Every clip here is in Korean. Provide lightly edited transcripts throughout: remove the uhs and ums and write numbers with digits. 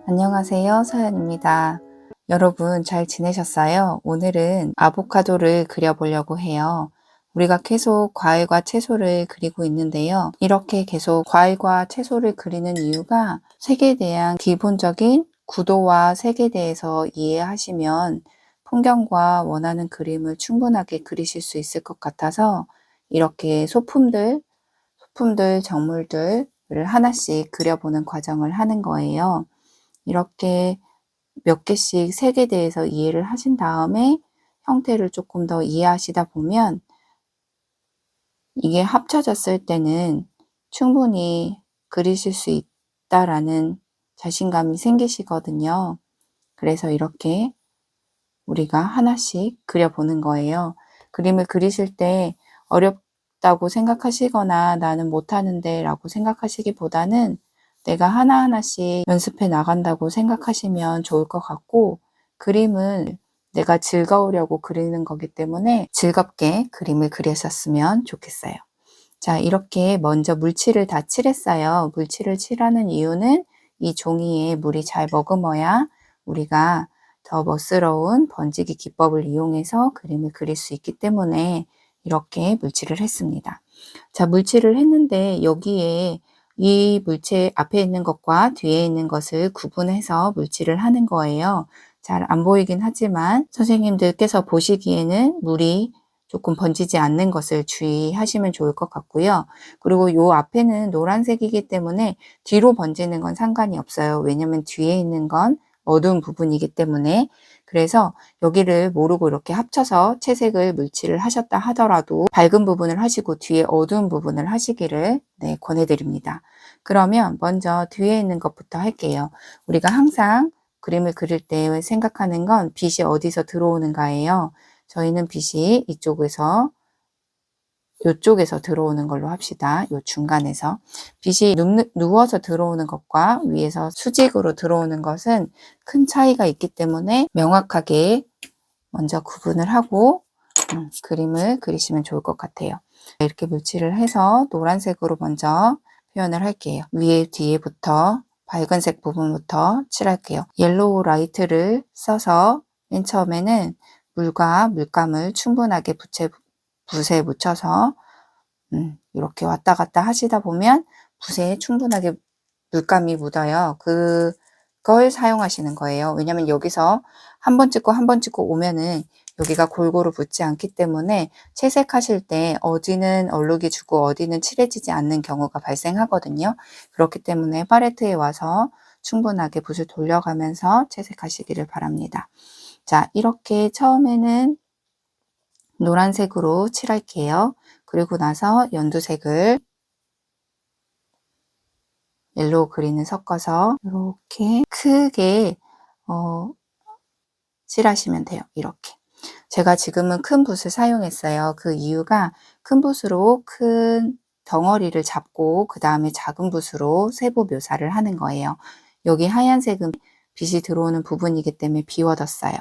안녕하세요, 서연입니다. 여러분 잘 지내셨어요? 오늘은 아보카도를 그려보려고 해요. 우리가 계속 과일과 채소를 그리고 있는데요. 이렇게 계속 과일과 채소를 그리는 이유가 색에 대한 기본적인 구도와 색에 대해서 이해하시면 풍경과 원하는 그림을 충분하게 그리실 수 있을 것 같아서 이렇게 소품들, 작물들을 하나씩 그려보는 과정을 하는 거예요. 이렇게 몇 개씩 색에 대해서 이해를 하신 다음에 형태를 조금 더 이해하시다 보면 이게 합쳐졌을 때는 충분히 그리실 수 있다라는 자신감이 생기시거든요. 그래서 이렇게 우리가 하나씩 그려보는 거예요. 그림을 그리실 때 어렵다고 생각하시거나 나는 못하는데 라고 생각하시기보다는 내가 하나하나씩 연습해 나간다고 생각하시면 좋을 것 같고, 그림은 내가 즐거우려고 그리는 거기 때문에 즐겁게 그림을 그리셨으면 좋겠어요. 자, 이렇게 먼저 물칠을 다 칠했어요. 물칠을 칠하는 이유는 이 종이에 물이 잘 머금어야 우리가 더 멋스러운 번지기 기법을 이용해서 그림을 그릴 수 있기 때문에 이렇게 물칠을 했습니다. 자, 물칠을 했는데 여기에 이 물체 앞에 있는 것과 뒤에 있는 것을 구분해서 물칠을 하는 거예요. 잘 안 보이긴 하지만 선생님들께서 보시기에는 물이 조금 번지지 않는 것을 주의하시면 좋을 것 같고요. 그리고 요 앞에는 노란색이기 때문에 뒤로 번지는 건 상관이 없어요. 왜냐면 뒤에 있는 건 어두운 부분이기 때문에. 그래서 여기를 모르고 이렇게 합쳐서 채색을 물칠을 하셨다 하더라도 밝은 부분을 하시고 뒤에 어두운 부분을 하시기를 권해드립니다. 그러면 먼저 뒤에 있는 것부터 할게요. 우리가 항상 그림을 그릴 때 생각하는 건 빛이 어디서 들어오는가예요. 저희는 빛이 이쪽에서 이쪽에서 들어오는 걸로 합시다. 요 중간에서. 빛이 누워서 들어오는 것과 위에서 수직으로 들어오는 것은 큰 차이가 있기 때문에 명확하게 먼저 구분을 하고 그림을 그리시면 좋을 것 같아요. 이렇게 물칠을 해서 노란색으로 먼저 표현을 할게요. 위에 뒤에부터 밝은색 부분부터 칠할게요. 옐로우 라이트를 써서 맨 처음에는 물과 물감을 충분하게 붓에 묻혀서 이렇게 왔다 갔다 하시다 보면 붓에 충분하게 물감이 묻어요. 그걸 사용하시는 거예요. 왜냐면 여기서 한 번 찍고 한 번 찍고 오면은 여기가 골고루 붙지 않기 때문에 채색하실 때 어디는 얼룩이 주고 어디는 칠해지지 않는 경우가 발생하거든요. 그렇기 때문에 팔레트에 와서 충분하게 붓을 돌려가면서 채색하시기를 바랍니다. 자, 이렇게 처음에는 노란색으로 칠할게요. 그리고 나서 연두색을 옐로우 그린을 섞어서 이렇게 크게 칠하시면 돼요. 이렇게. 제가 지금은 큰 붓을 사용했어요. 그 이유가 큰 붓으로 큰 덩어리를 잡고 그 다음에 작은 붓으로 세부 묘사를 하는 거예요. 여기 하얀색은 빛이 들어오는 부분이기 때문에 비워뒀어요.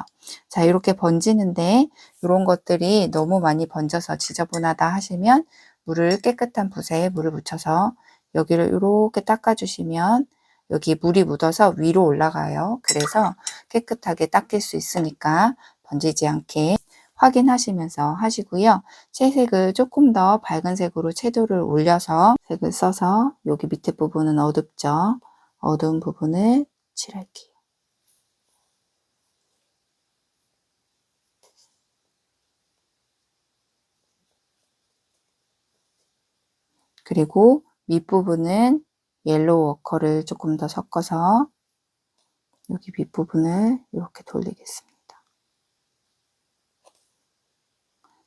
자, 이렇게 번지는데 이런 것들이 너무 많이 번져서 지저분하다 하시면 물을 깨끗한 붓에 물을 묻혀서 여기를 이렇게 닦아주시면 여기 물이 묻어서 위로 올라가요. 그래서 깨끗하게 닦일 수 있으니까 번지지 않게 확인하시면서 하시고요. 채색을 조금 더 밝은 색으로 채도를 올려서 색을 써서 여기 밑에 부분은 어둡죠. 어두운 부분을 칠할게요. 그리고 밑부분은 옐로우 워커를 조금 더 섞어서 여기 밑부분을 이렇게 돌리겠습니다.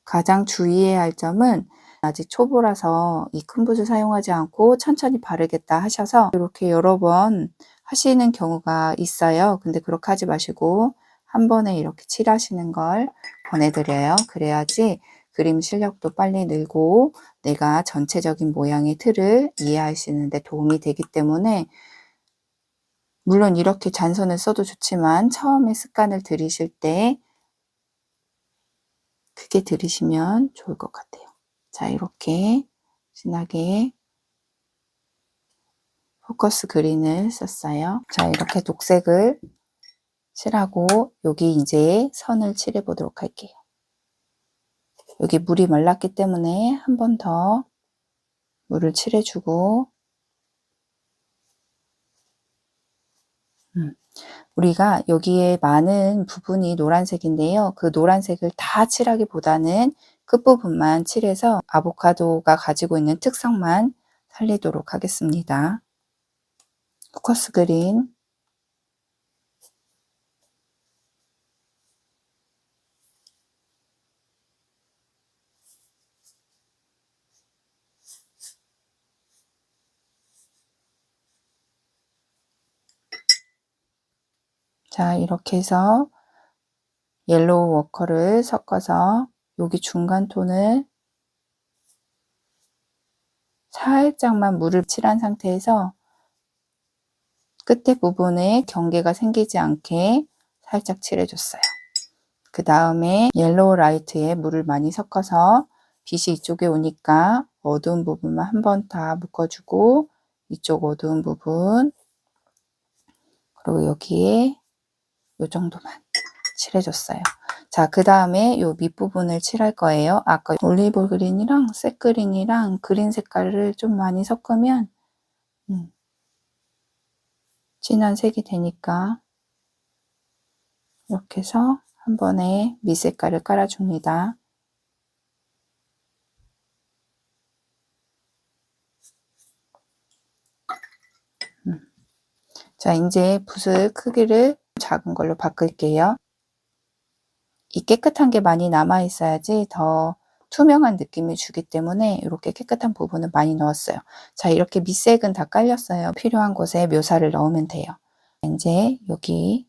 가장 주의해야 할 점은 아직 초보라서 이 큰 붓을 사용하지 않고 천천히 바르겠다 하셔서 이렇게 여러 번 하시는 경우가 있어요. 근데 그렇게 하지 마시고 한 번에 이렇게 칠하시는 걸 권해드려요. 그래야지 그림 실력도 빨리 늘고 내가 전체적인 모양의 틀을 이해하시는 데 도움이 되기 때문에 물론 이렇게 잔선을 써도 좋지만 처음에 습관을 들이실 때 크게 들이시면 좋을 것 같아요. 자, 이렇게 진하게 포커스 그린을 썼어요. 자, 이렇게 녹색을 칠하고 여기 이제 선을 칠해 보도록 할게요. 여기 물이 말랐기 때문에 한 번 더 물을 칠해주고 우리가 여기에 많은 부분이 노란색인데요. 그 노란색을 다 칠하기보다는 끝부분만 칠해서 아보카도가 가지고 있는 특성만 살리도록 하겠습니다. 포커스 그린. 자, 이렇게 해서 옐로우 워커를 섞어서 여기 중간 톤을 살짝만 물을 칠한 상태에서 끝에 부분에 경계가 생기지 않게 살짝 칠해줬어요. 그 다음에 옐로우 라이트에 물을 많이 섞어서 빛이 이쪽에 오니까 어두운 부분만 한 번 다 묶어주고 이쪽 어두운 부분 그리고 여기에 이 정도만 칠해줬어요. 자, 그 다음에 이 밑부분을 칠할 거예요. 아까 올리브 그린이랑 색 그린이랑 그린 색깔을 좀 많이 섞으면 진한 색이 되니까 이렇게 해서 한 번에 밑색깔을 깔아줍니다. 자, 이제 붓을 크기를 작은 걸로 바꿀게요. 이 깨끗한 게 많이 남아 있어야지 더 투명한 느낌을 주기 때문에 이렇게 깨끗한 부분을 많이 넣었어요. 자, 이렇게 밑색은 다 깔렸어요. 필요한 곳에 묘사를 넣으면 돼요. 이제 여기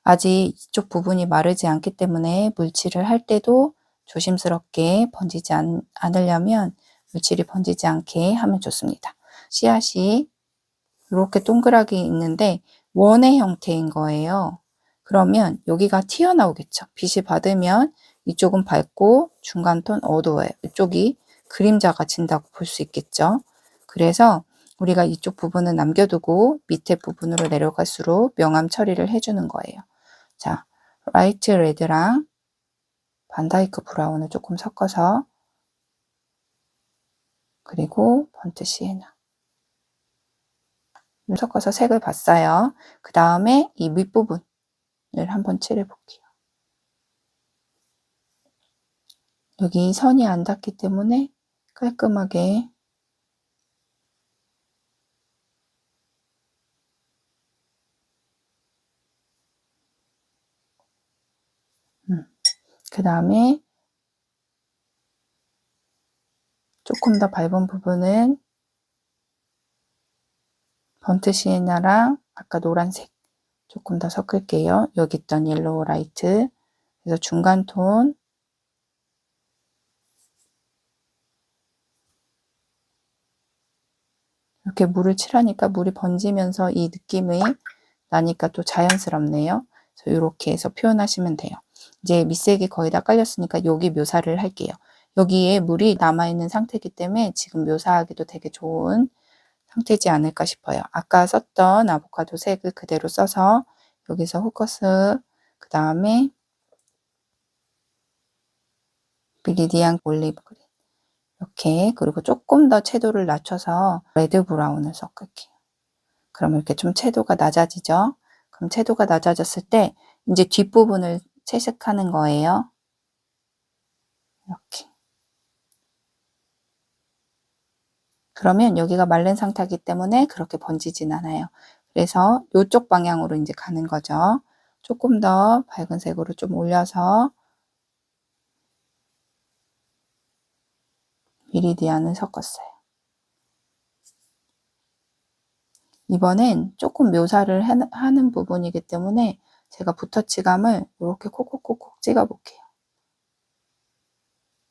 아직 이쪽 부분이 마르지 않기 때문에 물칠을 할 때도 조심스럽게 번지지 않으려면 물칠이 번지지 않게 하면 좋습니다. 씨앗이 이렇게 동그랗게 있는데 원의 형태인 거예요. 그러면 여기가 튀어나오겠죠. 빛이 받으면 이쪽은 밝고 중간톤 어두워요. 이쪽이 그림자가 진다고 볼 수 있겠죠. 그래서 우리가 이쪽 부분은 남겨두고 밑에 부분으로 내려갈수록 명암 처리를 해주는 거예요. 자, 라이트 레드랑 반다이크 브라운을 조금 섞어서 그리고 번트 시에나 섞어서 색을 봤어요. 그 다음에 이 밑부분을 한번 칠해 볼게요. 여기 선이 안 닿기 때문에 깔끔하게 그 다음에 조금 더 밝은 부분은 번트 시에나랑 아까 노란색 조금 더 섞을게요. 여기 있던 옐로우 라이트 그래서 중간 톤 이렇게 물을 칠하니까 물이 번지면서 이 느낌이 나니까 또 자연스럽네요. 그래서 이렇게 해서 표현하시면 돼요. 이제 밑색이 거의 다 깔렸으니까 여기 묘사를 할게요. 여기에 물이 남아있는 상태이기 때문에 지금 묘사하기도 되게 좋은 상태지 않을까 싶어요. 아까 썼던 아보카도 색을 그대로 써서 여기서 포커스 그 다음에 비리디안 올리브 그린 이렇게 그리고 조금 더 채도를 낮춰서 레드 브라운을 섞을게요. 그럼 이렇게 좀 채도가 낮아지죠. 그럼 채도가 낮아졌을 때 이제 뒷부분을 채색하는 거예요. 이렇게. 그러면 여기가 마른 상태이기 때문에 그렇게 번지진 않아요. 그래서 이쪽 방향으로 이제 가는 거죠. 조금 더 밝은 색으로 좀 올려서 비리디안을 섞었어요. 이번엔 조금 묘사를 하는 부분이기 때문에 제가 붓터치감을 이렇게 콕콕콕콕 찍어 볼게요.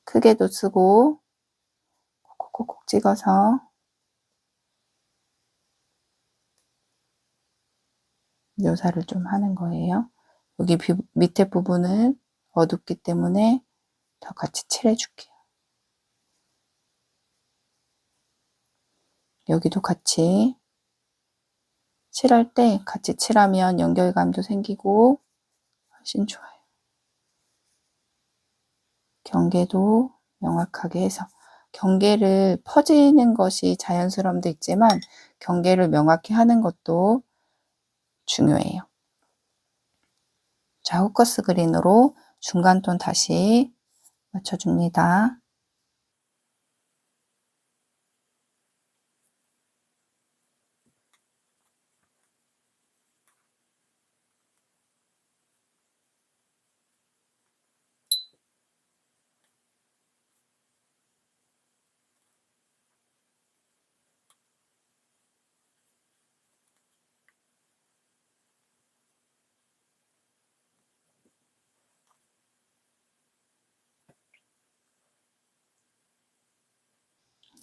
크게도 쓰고 콕콕콕콕 찍어서 묘사를 좀 하는 거예요. 여기 밑에 부분은 어둡기 때문에 더 같이 칠해줄게요. 여기도 같이 칠할 때 같이 칠하면 연결감도 생기고 훨씬 좋아요. 경계도 명확하게 해서 경계를 퍼지는 것이 자연스러움도 있지만 경계를 명확히 하는 것도 중요해요. 자, 후커스 그린으로 중간톤 다시 맞춰줍니다.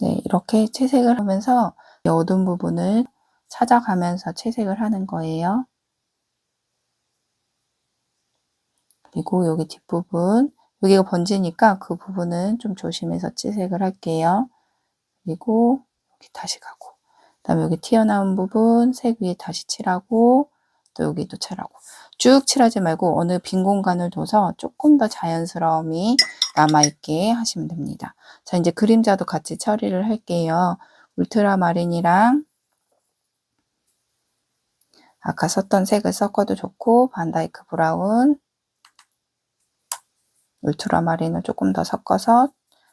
네, 이렇게 채색을 하면서 어두운 부분을 찾아가면서 채색을 하는 거예요. 그리고 여기 뒷부분, 여기가 번지니까 그 부분은 좀 조심해서 채색을 할게요. 그리고 여기 다시 가고, 그 다음에 여기 튀어나온 부분 색 위에 다시 칠하고, 또 여기도 칠하고. 쭉 칠하지 말고 어느 빈 공간을 둬서 조금 더 자연스러움이 남아있게 하시면 됩니다. 자, 이제 그림자도 같이 처리를 할게요. 울트라마린이랑 아까 썼던 색을 섞어도 좋고, 반다이크 브라운, 울트라마린을 조금 더 섞어서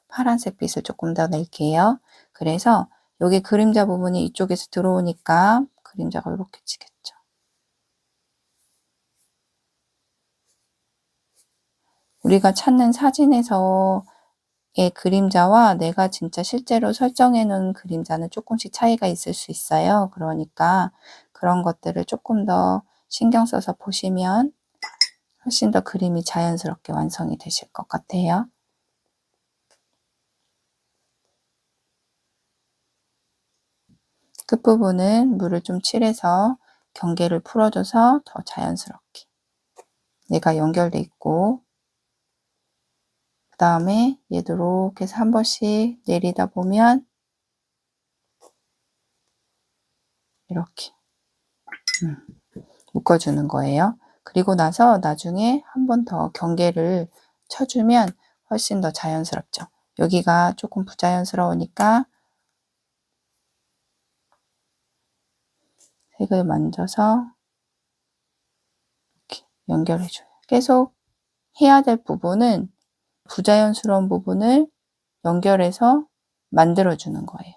파란색 빛을 조금 더 낼게요. 그래서 여기 그림자 부분이 이쪽에서 들어오니까 그림자가 이렇게 치겠죠. 우리가 찾는 사진에서의 그림자와 내가 진짜 실제로 설정해 놓은 그림자는 조금씩 차이가 있을 수 있어요. 그러니까 그런 것들을 조금 더 신경 써서 보시면 훨씬 더 그림이 자연스럽게 완성이 되실 것 같아요. 끝부분은 물을 좀 칠해서 경계를 풀어줘서 더 자연스럽게 얘가 연결돼 있고, 그 다음에 얘도 이렇게 해서 한 번씩 내리다 보면 이렇게 묶어주는 거예요. 그리고 나서 나중에 한 번 더 경계를 쳐주면 훨씬 더 자연스럽죠. 여기가 조금 부자연스러우니까 색을 만져서 이렇게 연결해줘요. 계속 해야 될 부분은 부자연스러운 부분을 연결해서 만들어주는 거예요.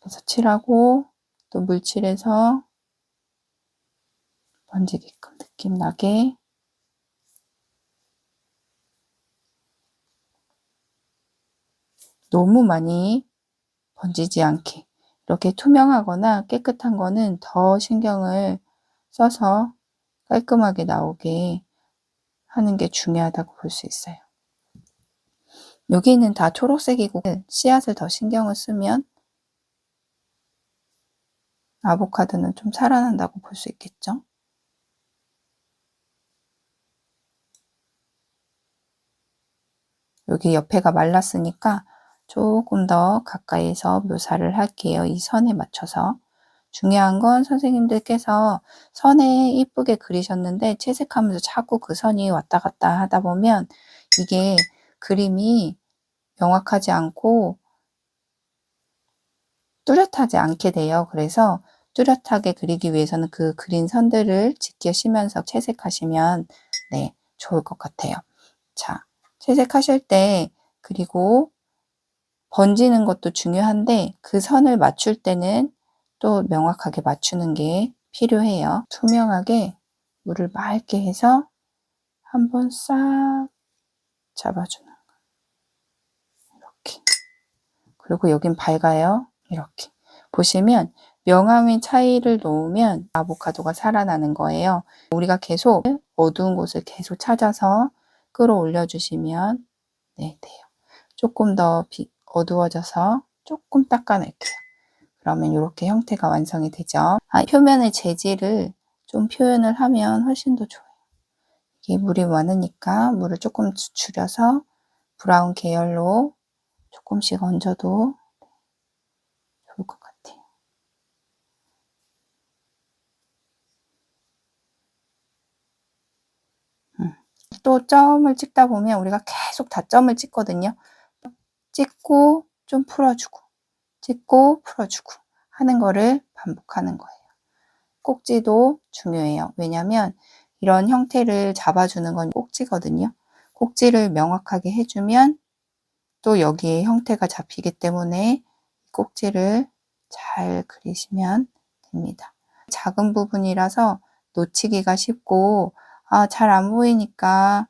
그래서 칠하고 또 물칠해서 번지게끔 느낌 나게 너무 많이 번지지 않게 이렇게 투명하거나 깨끗한 거는 더 신경을 써서 깔끔하게 나오게 하는 게 중요하다고 볼 수 있어요. 여기는 다 초록색이고 씨앗을 더 신경을 쓰면 아보카도는 좀 살아난다고 볼 수 있겠죠. 여기 옆에가 말랐으니까 조금 더 가까이서 묘사를 할게요. 이 선에 맞춰서. 중요한 건 선생님들께서 선에 이쁘게 그리셨는데 채색하면서 자꾸 그 선이 왔다 갔다 하다 보면 이게 그림이 명확하지 않고 뚜렷하지 않게 돼요. 그래서 뚜렷하게 그리기 위해서는 그 그린 선들을 지키시면서 채색하시면 네, 좋을 것 같아요. 자, 채색하실 때 그리고 번지는 것도 중요한데 그 선을 맞출 때는 또 명확하게 맞추는 게 필요해요. 투명하게 물을 맑게 해서 한번 싹 잡아주는 거. 이렇게. 그리고 여긴 밝아요. 이렇게. 보시면 명암의 차이를 놓으면 아보카도가 살아나는 거예요. 우리가 계속 어두운 곳을 계속 찾아서 끌어올려 주시면 네, 돼요. 조금 더 어두워져서 조금 닦아낼게요. 그러면 이렇게 형태가 완성이 되죠. 표면의 재질을 좀 표현을 하면 훨씬 더 좋아요. 이게 물이 많으니까 물을 조금 줄여서 브라운 계열로 조금씩 얹어도 또 점을 찍다 보면 우리가 계속 다 점을 찍거든요. 찍고 좀 풀어주고 찍고 풀어주고 하는 거를 반복하는 거예요. 꼭지도 중요해요. 왜냐면 이런 형태를 잡아주는 건 꼭지거든요. 꼭지를 명확하게 해주면 또 여기에 형태가 잡히기 때문에 꼭지를 잘 그리시면 됩니다. 작은 부분이라서 놓치기가 쉽고 잘 안 보이니까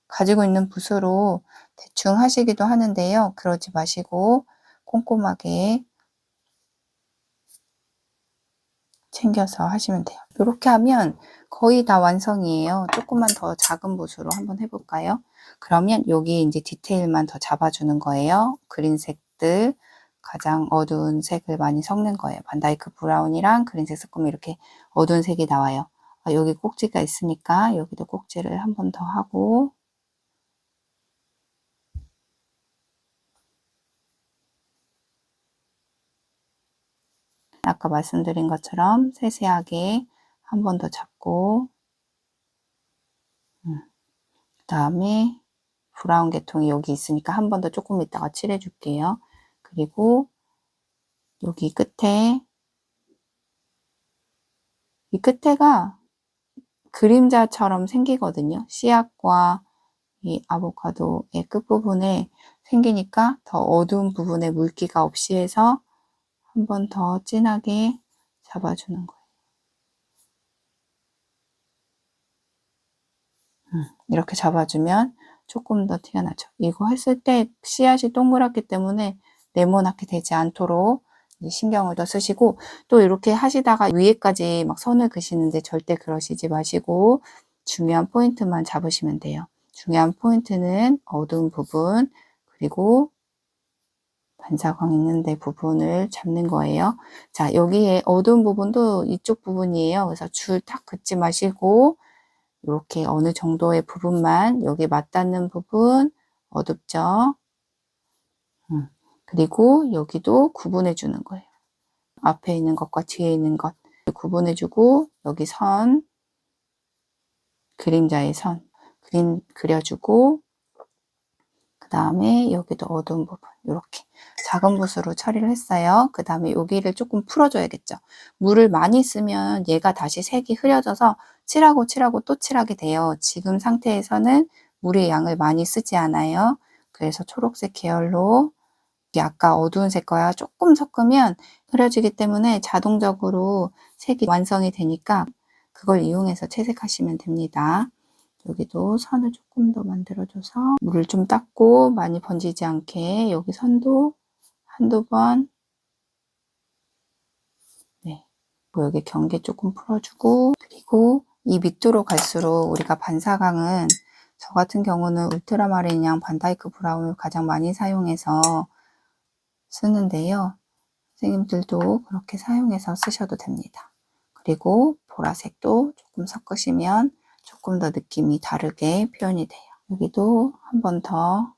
가지고 있는 붓으로 대충 하시기도 하는데요. 그러지 마시고 꼼꼼하게 챙겨서 하시면 돼요. 이렇게 하면 거의 다 완성이에요. 조금만 더 작은 붓으로 한번 해볼까요? 그러면 여기 이제 디테일만 더 잡아주는 거예요. 그린색들, 가장 어두운 색을 많이 섞는 거예요. 반다이크 브라운이랑 그린색 섞으면 이렇게 어두운 색이 나와요. 여기 꼭지가 있으니까 여기도 꼭지를 한 번 더 하고, 아까 말씀드린 것처럼 세세하게 한 번 더 잡고, 그 다음에 브라운 계통이 여기 있으니까 한 번 더 조금 이따가 칠해 줄게요. 그리고 여기 끝에, 이 끝에가 그림자처럼 생기거든요. 씨앗과 이 아보카도의 끝부분에 생기니까 더 어두운 부분에 물기가 없이 해서 한 번 더 진하게 잡아주는 거예요. 이렇게 잡아주면 조금 더 티가 나죠. 이거 했을 때 씨앗이 동그랗기 때문에 네모나게 되지 않도록 신경을 더 쓰시고, 또 이렇게 하시다가 위에까지 막 선을 그시는데 절대 그러시지 마시고 중요한 포인트만 잡으시면 돼요. 중요한 포인트는 어두운 부분, 그리고 반사광 있는 데 부분을 잡는 거예요. 자, 여기에 어두운 부분도 이쪽 부분이에요. 그래서 줄 딱 긋지 마시고 이렇게 어느 정도의 부분만, 여기 맞닿는 부분 어둡죠? 그리고 여기도 구분해 주는 거예요. 앞에 있는 것과 뒤에 있는 것 구분해 주고, 여기 선, 그림자의 선 그려주고, 그 다음에 여기도 어두운 부분 이렇게 작은 붓으로 처리를 했어요. 그 다음에 여기를 조금 풀어줘야겠죠. 물을 많이 쓰면 얘가 다시 색이 흐려져서 칠하고 또 칠하게 돼요. 지금 상태에서는 물의 양을 많이 쓰지 않아요. 그래서 초록색 계열로 아까 어두운 색과 조금 섞으면 흐려지기 때문에 자동적으로 색이 완성이 되니까 그걸 이용해서 채색하시면 됩니다. 여기도 선을 조금 더 만들어줘서 물을 좀 닦고 많이 번지지 않게 여기 선도 한두 번, 네, 여기 경계 조금 풀어주고, 그리고 이 밑으로 갈수록 우리가 반사광은 저 같은 경우는 울트라마린이랑 반다이크 브라운을 가장 많이 사용해서 쓰는데요. 선생님들도 그렇게 사용해서 쓰셔도 됩니다. 그리고 보라색도 조금 섞으시면 조금 더 느낌이 다르게 표현이 돼요. 여기도 한 번 더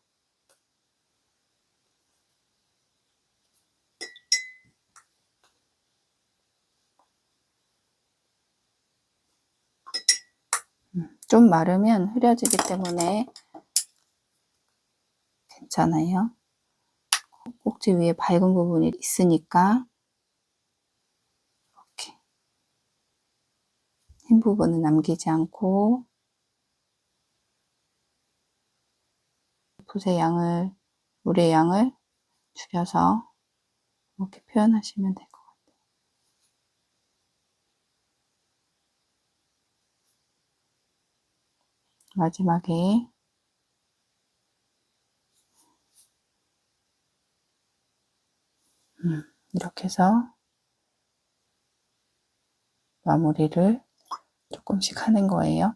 좀 마르면 흐려지기 때문에 괜찮아요. 꼭지 위에 밝은 부분이 있으니까 이렇게 흰 부분은 남기지 않고 붓의 양을, 물의 양을 줄여서 이렇게 표현하시면 될 것 같아요. 마지막에 이렇게 해서 마무리를 조금씩 하는 거예요.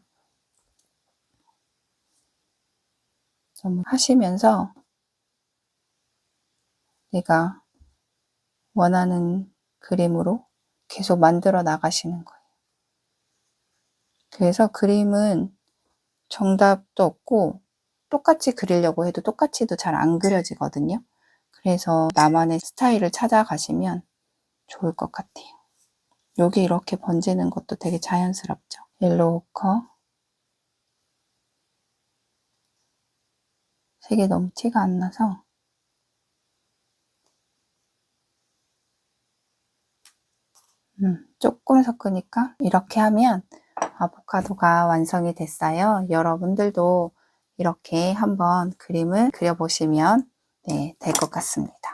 하시면서 내가 원하는 그림으로 계속 만들어 나가시는 거예요. 그래서 그림은 정답도 없고 똑같이 그리려고 해도 똑같이도 잘 안 그려지거든요. 그래서 나만의 스타일을 찾아가시면 좋을 것 같아요. 여기 이렇게 번지는 것도 되게 자연스럽죠. 옐로우 오커, 색이 너무 티가 안 나서 조금 섞으니까 이렇게 하면 아보카도가 완성이 됐어요. 여러분들도 이렇게 한번 그림을 그려보시면 될 것 같습니다.